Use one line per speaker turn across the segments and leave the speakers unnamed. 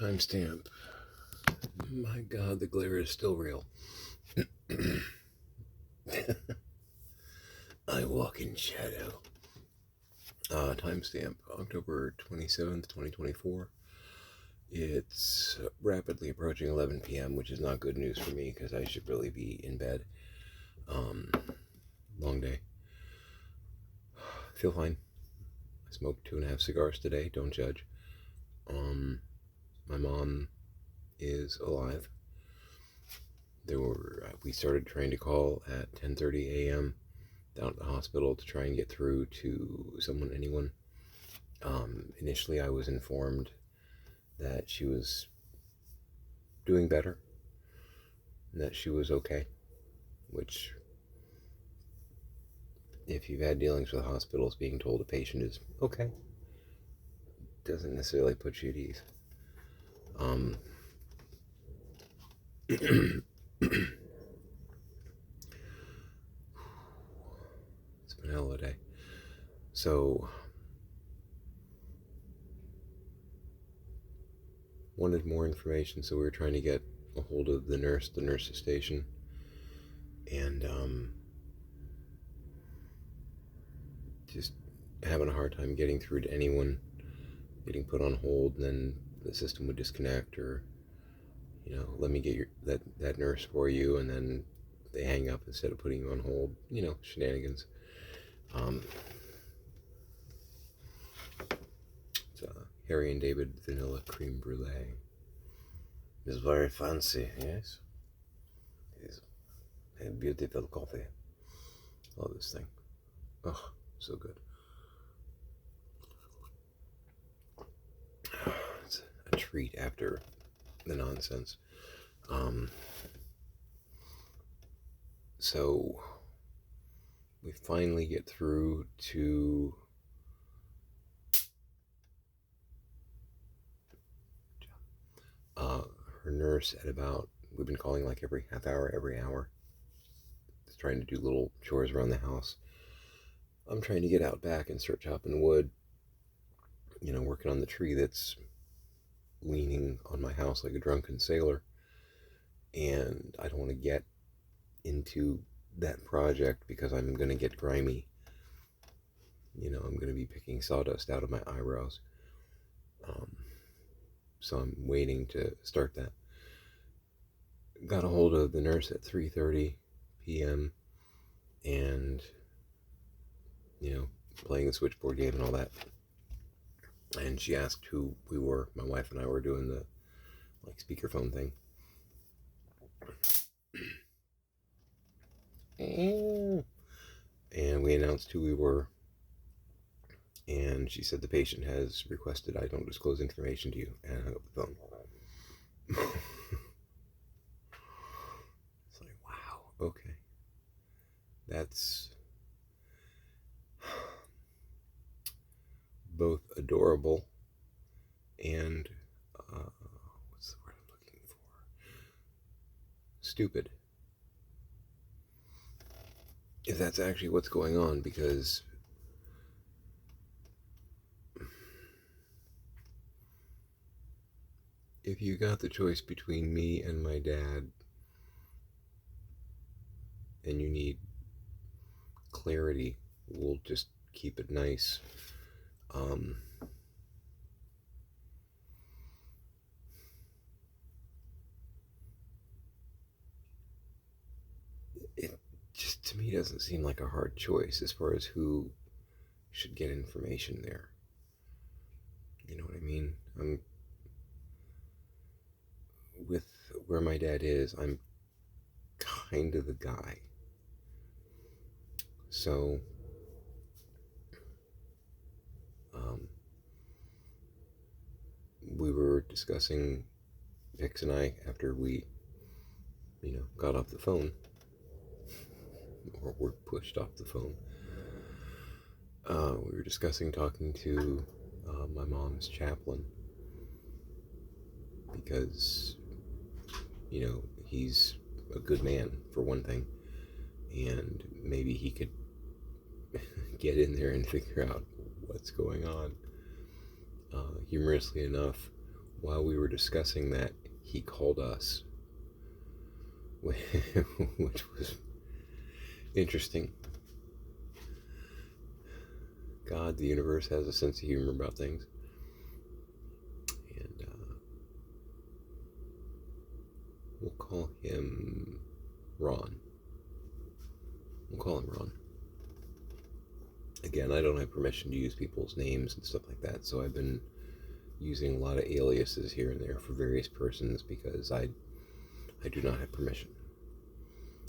Timestamp. My God, the glare is still real. I walk in shadow. Timestamp, October 27th, 2024. It's rapidly approaching 11 p.m., which is not good news for me because I should really be in bed. Long day. Feel fine. I smoked 2.5 cigars today. Don't judge. My mom is alive. We started trying to call at 10:30 a.m. down at the hospital to try and get through to anyone. Initially, I was informed that she was doing better, and that she was okay, which, if you've had dealings with hospitals, being told a patient is okay doesn't necessarily put you at ease. It's been a hell of a day. So, wanted more information, so we were trying to get a hold of the nurse's station, and just having a hard time getting through to anyone, getting put on hold, and then the system would disconnect, or let me get that nurse for you, and then they hang up instead of putting you on hold. Shenanigans. It's Harry and David vanilla cream brulee. It's very fancy, yes. It's a beautiful coffee. Love this thing. Oh, so good. It's a treat after the nonsense. So we finally get through to her nurse at we've been calling like every half hour, every hour, just trying to do little chores around the house. I'm trying to get out back and start chopping wood, working on the tree that's leaning on my house like a drunken sailor. And I don't want to get into that project because I'm going to get grimy. I'm going to be picking sawdust out of my eyebrows. So I'm waiting to start that. Got a hold of the nurse at 3:30 p.m. and, playing the switchboard game and all that. And she asked who we were. My wife and I were doing the speakerphone thing. And we announced who we were. And she said the patient has requested I don't disclose information to you, and I hung up the phone. It's like, wow, okay. That's both adorable and, what's the word I'm looking for? Stupid. If that's actually what's going on, because if you got the choice between me and my dad, and you need clarity, we'll just keep it nice. It just, to me, doesn't seem like a hard choice as far as who should get information there. You know what I mean? With where my dad is, I'm kind of the guy. So, we were discussing, Vix and I, after we, got off the phone, or were pushed off the phone. We were discussing talking to my mom's chaplain, because, he's a good man, for one thing, and maybe he could get in there and figure out what's going on. Humorously enough, while we were discussing that, he called us, which was interesting. God, the universe has a sense of humor about things. And we'll call him Ron. We'll call him Ron. Again, I don't have permission to use people's names and stuff like that, so I've been using a lot of aliases here and there for various persons because I do not have permission.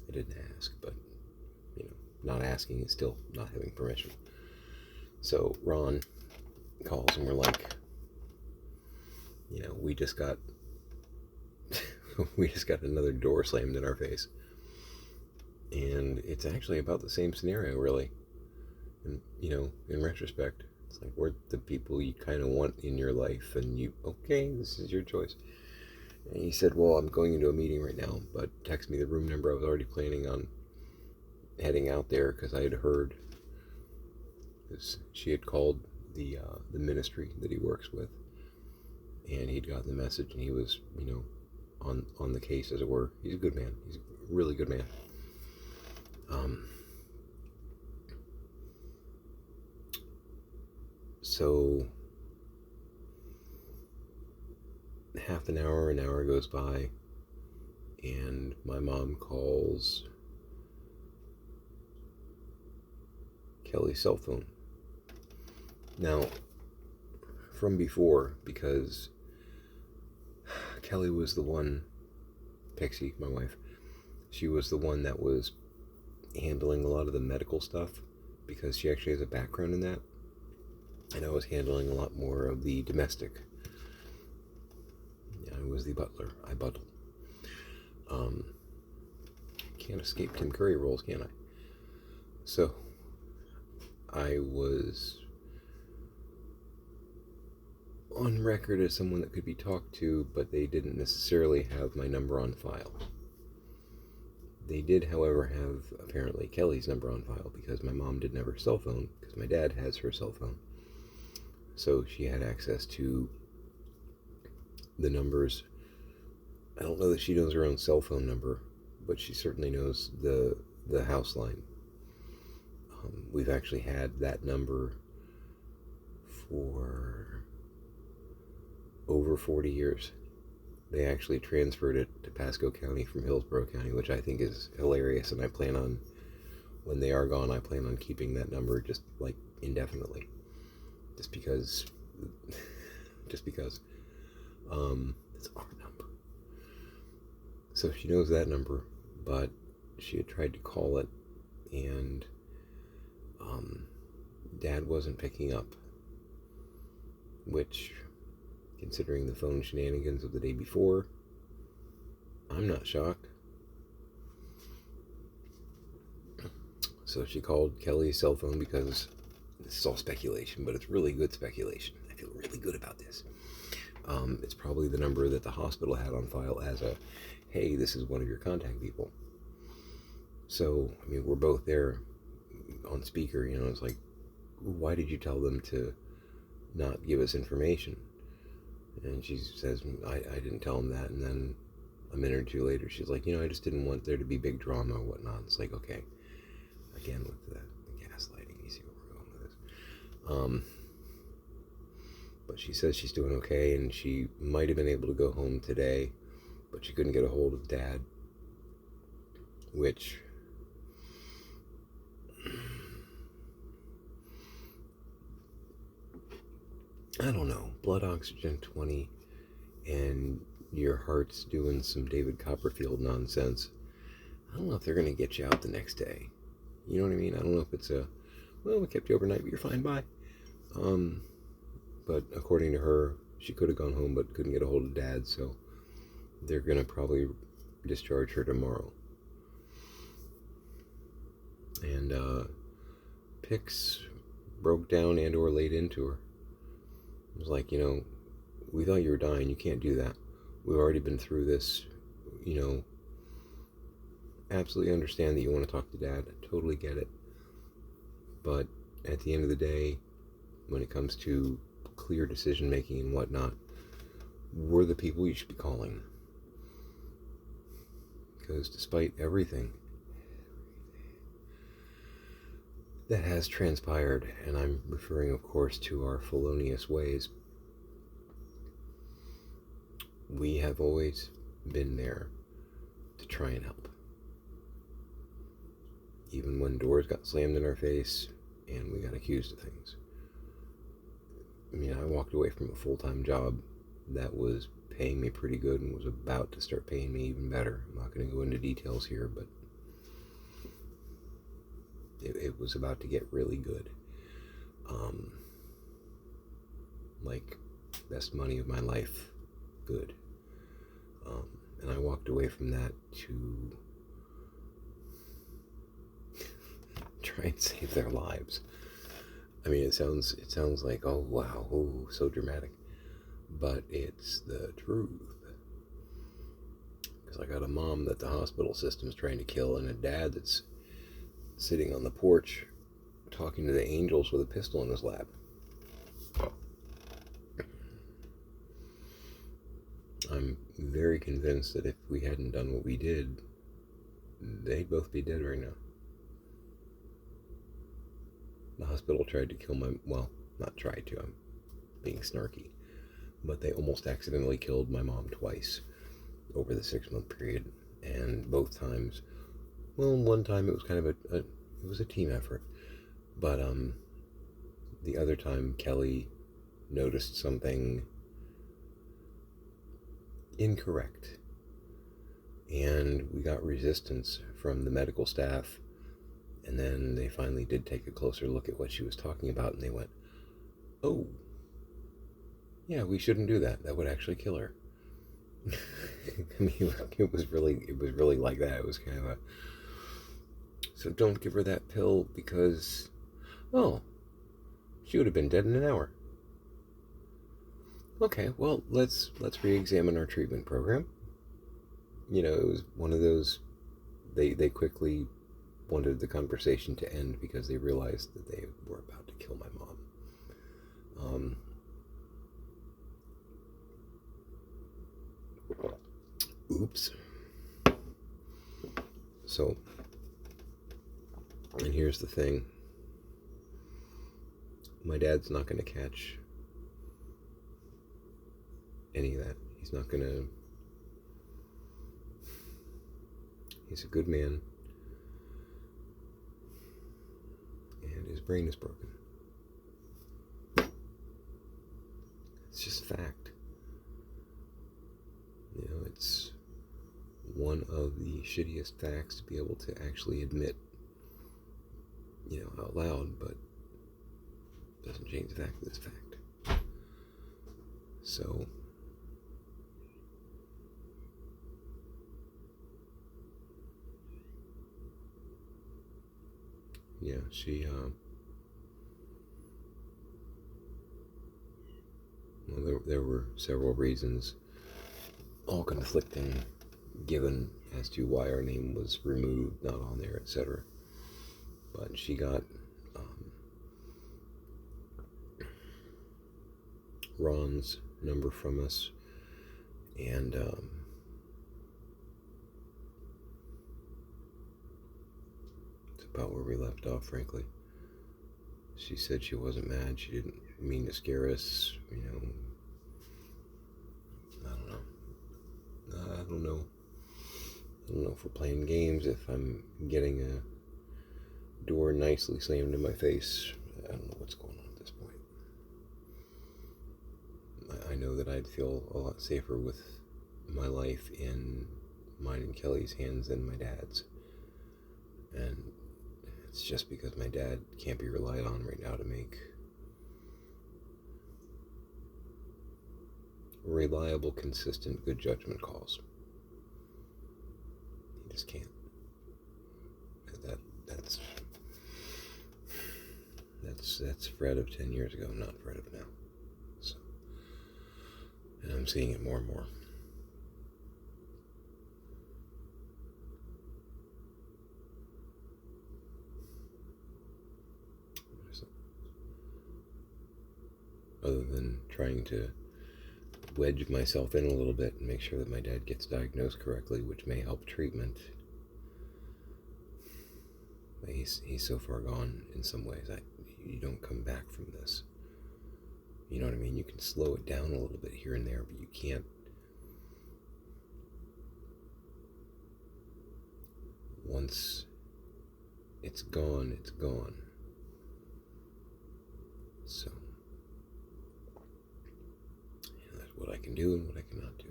I didn't ask, but not asking is still not having permission. So Ron calls and we're like, we just got another door slammed in our face. And it's actually about the same scenario, really. And, in retrospect, it's like we're the people you kind of want in your life, and okay, this is your choice. And he said, well, I'm going into a meeting right now, but text me the room number. I was already planning on heading out there because I had heard she had called the ministry that he works with, and he'd gotten the message, and he was, on the case, as it were. He's a good man. He's a really good man. So half an hour goes by, and my mom calls Kelly's cell phone. Now, from before, because Kelly was the one, Pixie, my wife, she was the one that was handling a lot of the medical stuff because she actually has a background in that. And I was handling a lot more of the domestic. I was the butler. I buttle. Can't escape Tim Curry roles, can I? So, I was on record as someone that could be talked to, but they didn't necessarily have my number on file. They did, however, have, apparently, Kelly's number on file because my mom didn't have her cell phone, because my dad has her cell phone. So she had access to the numbers. I don't know that she knows her own cell phone number, but she certainly knows the house line. We've actually had that number for over 40 years. They actually transferred it to Pasco County from Hillsborough County, which I think is hilarious, and I plan on, when they are gone, I plan on keeping that number just like indefinitely. Just because it's our number. So she knows that number, but she had tried to call it, and Dad wasn't picking up, which, considering the phone shenanigans of the day before, I'm not shocked. So she called Kelly's cell phone because this is all speculation, but it's really good speculation. I feel really good about this. It's probably the number that the hospital had on file as a, hey, this is one of your contact people. So, we're both there on speaker, it's like, why did you tell them to not give us information? And she says, I didn't tell them that. And then a minute or two later, she's like, I just didn't want there to be big drama or whatnot. It's like, okay, again with the gaslighting, you see where we're going with this. But she says she's doing okay, and she might have been able to go home today, but she couldn't get a hold of Dad, which, I don't know, blood oxygen 20, and your heart's doing some David Copperfield nonsense. I don't know if they're going to get you out the next day. You know what I mean? I don't know if it's we kept you overnight, but you're fine, bye. But according to her, she could have gone home but couldn't get a hold of Dad, so they're going to probably discharge her tomorrow. And Pix broke down and or laid into her. It was like, we thought you were dying. You can't do that. We've already been through this. Absolutely understand that you want to talk to Dad. I totally get it. But at the end of the day, when it comes to clear decision making and whatnot, we're the people you should be calling. Because despite everything that has transpired, and I'm referring, of course, to our felonious ways, we have always been there to try and help. Even when doors got slammed in our face and we got accused of things. I mean, I walked away from a full-time job that was paying me pretty good and was about to start paying me even better. I'm not going to go into details here, but it was about to get really good. Like, best money of my life, good. And I walked away from that to try and save their lives. I mean, it sounds like, oh wow, oh, so dramatic, but it's the truth. Because I got a mom that the hospital system's trying to kill, and a dad that's sitting on the porch talking to the angels with a pistol in his lap. I'm very convinced that if we hadn't done what we did, they'd both be dead right now. The hospital tried to kill well, not tried to, I'm being snarky, but they almost accidentally killed my mom twice over the 6-month period. And both times, well, one time it was kind of it was a team effort, but the other time Kelly noticed something incorrect, and we got resistance from the medical staff, and then they finally did take a closer look at what she was talking about, and they went, oh, yeah, we shouldn't do that. That would actually kill her. I mean, it was really like that. It was kind of so don't give her that pill because, oh, she would have been dead in an hour. Okay, well, let's re-examine our treatment program. You know, it was one of those, they quickly wanted the conversation to end because they realized that they were about to kill my mom. Oops. So, and here's the thing. My dad's not going to catch any of that. He's not going to. He's a good man. And his brain is broken. It's just fact. You know, it's one of the shittiest facts to be able to actually admit, you know, out loud, but doesn't change the fact that it's fact. So, yeah, she, well, there were several reasons, all conflicting, given as to why our name was removed, not on there, etc. But she got Ron's number from us, and it's about where we left off, frankly. She said she wasn't mad. She didn't mean to scare us, you know. I don't know if we're playing games, if I'm getting a door nicely slammed in my face. I don't know what's going on at this point. I know that I'd feel a lot safer with my life in mine and Kelly's hands than my dad's. And it's just because my dad can't be relied on right now to make reliable, consistent, good judgment calls. He just can't. That's Fred of 10 years ago, not Fred of now. So, and I'm seeing it more and more. Other than trying to wedge myself in a little bit and make sure that my dad gets diagnosed correctly, which may help treatment. But he's so far gone in some ways. You don't come back from this. You know what I mean? You can slow it down a little bit here and there, but you can't. Once it's gone, it's gone. So, that's what I can do and what I cannot do.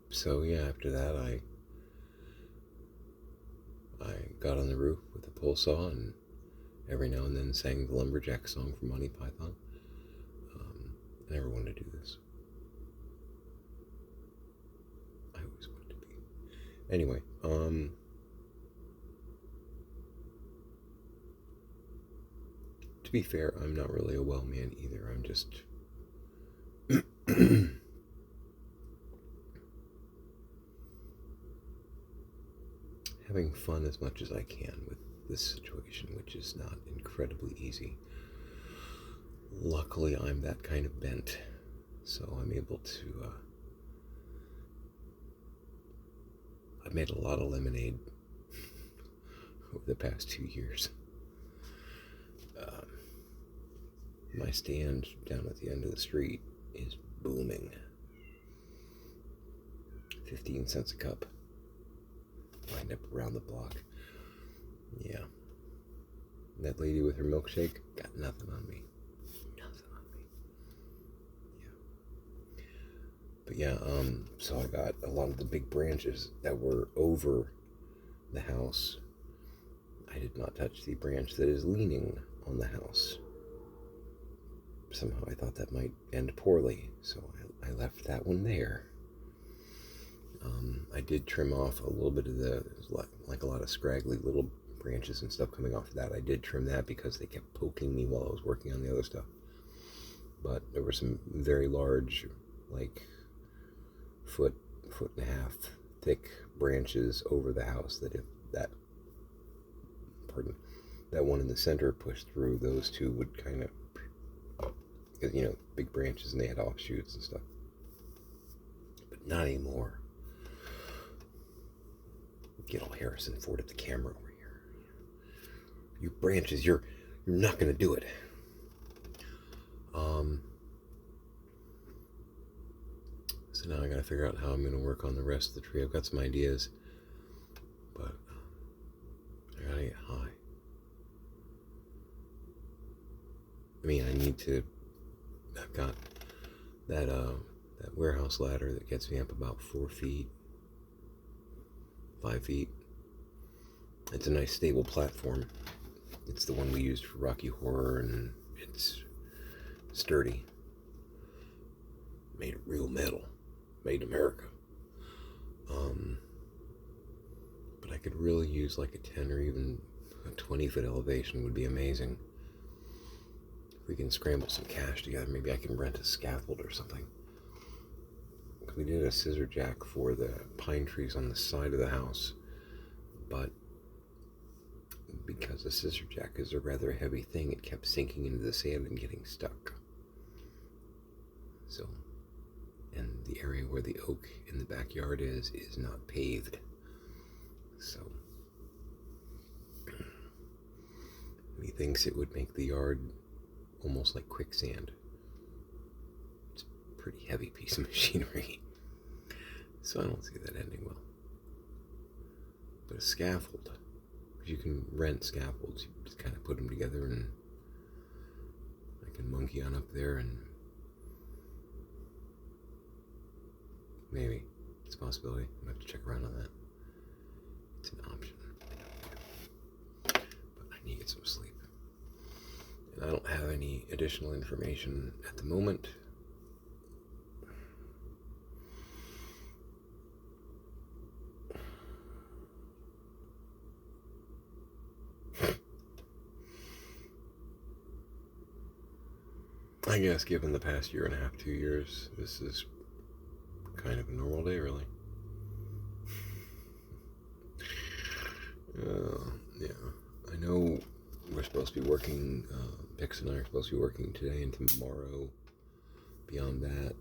So yeah, after that I got on the roof with a pole saw and every now and then sang the Lumberjack song from Monty Python. I never wanted to do this. I always wanted to be. Anyway, to be fair, I'm not really a well man either. I'm just having fun as much as I can with this situation, which is not incredibly easy. Luckily, I'm that kind of bent, so I'm able to. I've made a lot of lemonade over the past 2 years. My stand down at the end of the street is booming. 15 cents a cup. Lined up around the block. Yeah. And that lady with her milkshake got nothing on me. Nothing on me. Yeah. But yeah, so I got a lot of the big branches that were over the house. I did not touch the branch that is leaning on the house. Somehow I thought that might end poorly, so I left that one there. I did trim off a little bit of like a lot of scraggly little branches and stuff coming off of that. I did trim that because they kept poking me while I was working on the other stuff. But there were some very large, like foot and a half thick branches over the house that if that one in the center pushed through, those two would kind of, because, you know, big branches and they had offshoots and stuff. But not anymore. Get all Harrison Ford at the camera over here. You branches, you're not going to do it. So now I got to figure out how I'm going to work on the rest of the tree. I've got some ideas, but I got to get high. I mean, I've got that warehouse ladder that gets me up about 4 feet, 5 feet. It's a nice stable platform. It's the one we used for Rocky Horror, and it's sturdy. Made of real metal. Made in America. But I could really use like a 10 or even a 20-foot elevation would be amazing. If we can scramble some cash together, maybe I can rent a scaffold or something. We did a scissor jack for the pine trees on the side of the house, but because a scissor jack is a rather heavy thing, it kept sinking into the sand and getting stuck. So, and the area where the oak in the backyard is not paved. So, he thinks it would make the yard almost like quicksand. It's a pretty heavy piece of machinery. So I don't see that ending well. But a scaffold, because you can rent scaffolds, you just kind of put them together and I can monkey on up there and maybe it's a possibility. I'm going to have to check around on that. It's an option. But I need to get some sleep. And I don't have any additional information at the moment. I guess given the past year and a half, 2 years, this is kind of a normal day, really. Yeah, I know we're supposed to be working Pix and I are supposed to be working today and tomorrow. Beyond that,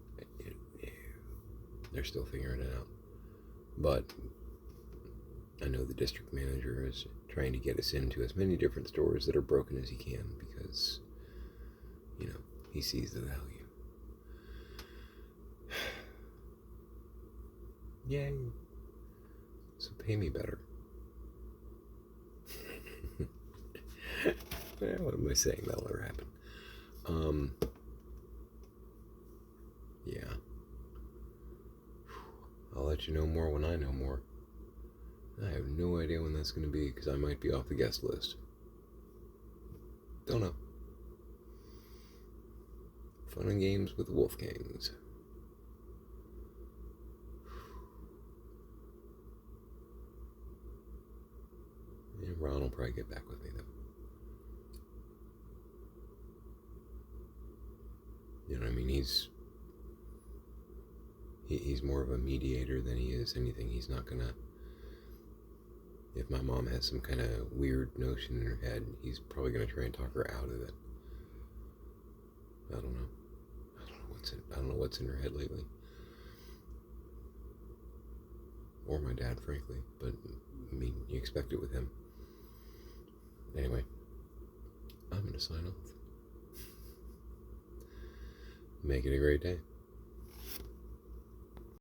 they're still figuring it out. But I know the district manager is trying to get us into as many different stores that are broken as he can because, he sees the value. Yay. So pay me better. What am I saying? That'll never happen. Yeah. I'll let you know more when I know more. I have no idea when that's going to be because I might be off the guest list. Don't know. Fun and games with the Wolfgangs. Yeah, Ron will probably get back with me though. You know what I mean? He's more of a mediator than he is anything. He's not gonna. If my mom has some kind of weird notion in her head, he's probably gonna try and talk her out of it. I don't know. I don't know what's in her head lately. Or my dad, frankly. But I mean, you expect it with him. Anyway, I'm gonna sign off. Make it a great day.